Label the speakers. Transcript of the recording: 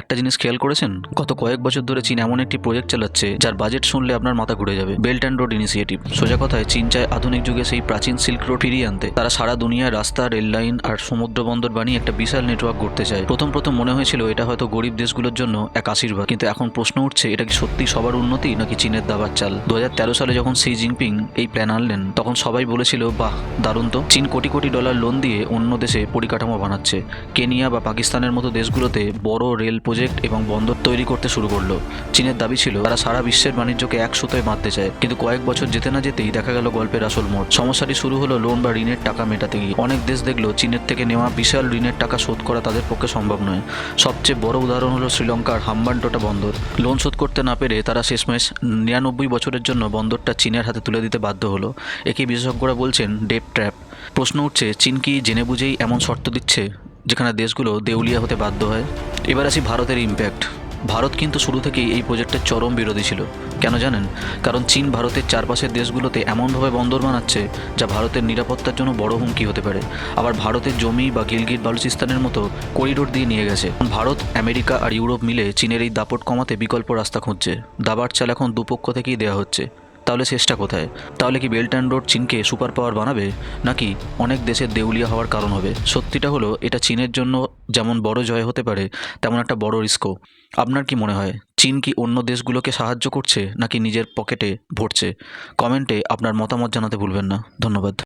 Speaker 1: একটা জিনিস খেয়াল করেছেন, গত কয়েক বছর ধরে চীন এমন একটি প্রজেক্ট চালাচ্ছে যার বাজেট শুনলে আপনার মাথা ঘুরে যাবে। Belt and road initiative. সোজা কথায় চীন চায় আধুনিক যুগে সেই প্রাচীন সিল্ক রোড ফিরিয়ে আনতে। তারা সারা দুনিয়ায় রাস্তা, রেল লাইন আর সমুদ্র বন্দর বানিয়ে একটা বিশাল নেটওয়ার্ক গড়তে চায়। প্রথম মনে হয়েছিল এটা হয়তো গরিব দেশগুলোর জন্য এক আশীর্বাদ, কিন্তু এখন প্রশ্ন উঠছে, এটা কি সত্যি সবার উন্নতি নাকি চীনের দাবার চাল? 2013 সালে যখন শি জিনপিং এই প্ল্যান আনলেন, তখন সবাই বলেছিল বাহ, দারুণ তো। চীন কোটি কোটি ডলার লোন দিয়ে অন্য দেশে পরিকাঠামো বানাচ্ছে। কেনিয়া বা পাকিস্তানের মতো দেশগুলোতে বড় রেল প্রজেক্ট এবং বন্দর তৈরি করতে শুরু করলো। চীনের দাবি ছিল তারা সারা বিশ্বের বাণিজ্যকে এক সুতোয় বাঁধতে চায়। কিন্তু কয়েক বছর যেতে না যেতেই দেখা গেল গল্পের আসল মোড়। সমস্যাটি শুরু হলো লোন বা ঋণের টাকা মেটাতে গিয়ে। অনেক দেশ দেখলো চীনের থেকে নেওয়া বিশাল ঋণের টাকা শোধ করা তাদের পক্ষে সম্ভব নয়। সবচেয়ে বড় উদাহরণ হলো শ্রীলঙ্কার হাম্বানটোটা বন্দর। লোন শোধ করতে না পেরে তারা শেষমেশ 99 বছরের জন্য বন্দরটা চীনের হাতে তুলে দিতে বাধ্য হলো। একে বিশেষজ্ঞরা বলছেন ডেট ট্র্যাপ। প্রশ্ন উঠছে, চীন কি জেনে বুঝেই এমন শর্ত দিচ্ছে যেখানে দেশগুলো দেউলিয়া হতে বাধ্য হয়? এবার আসি ভারতের ইম্প্যাক্ট। ভারত কিন্তু শুরু থেকেই এই প্রজেক্টের চরম বিরোধী ছিল। কেন জানেন? কারণ চীন ভারতের চারপাশের দেশগুলোতে এমনভাবে বন্দর বানাচ্ছে যা ভারতের নিরাপত্তার জন্য বড় হুমকি হতে পারে। আবার ভারতের জমি বা গিলগিট বালুচিস্তানের মতো করিডোর দিয়ে নিয়ে গেছে। ভারত, আমেরিকা আর ইউরোপ মিলে চীনের এই দাপট কমাতে বিকল্প রাস্তা খুঁজছে। দাবার চাল এখন দুপক্ষ থেকেই দেওয়া হচ্ছে। তাহলে শেষটা কোথায়? তাহলে কি বেল্ট অ্যান্ড রোড চীনকে সুপার পাওয়ার বানাবে, নাকি অনেক দেশের দেউলিয়া হওয়ার কারণ হবে? সত্যিটা হলো, এটা চীনের জন্য যেমন বড় জয় হতে পারে, তেমন একটা বড় রিস্কও। আপনার কি মনে হয়, চীন কি অন্য দেশগুলোকে সাহায্য করছে নাকি নিজের পকেটে ভরছে? কমেন্টে আপনার মতামত জানাতে ভুলবেন না। ধন্যবাদ।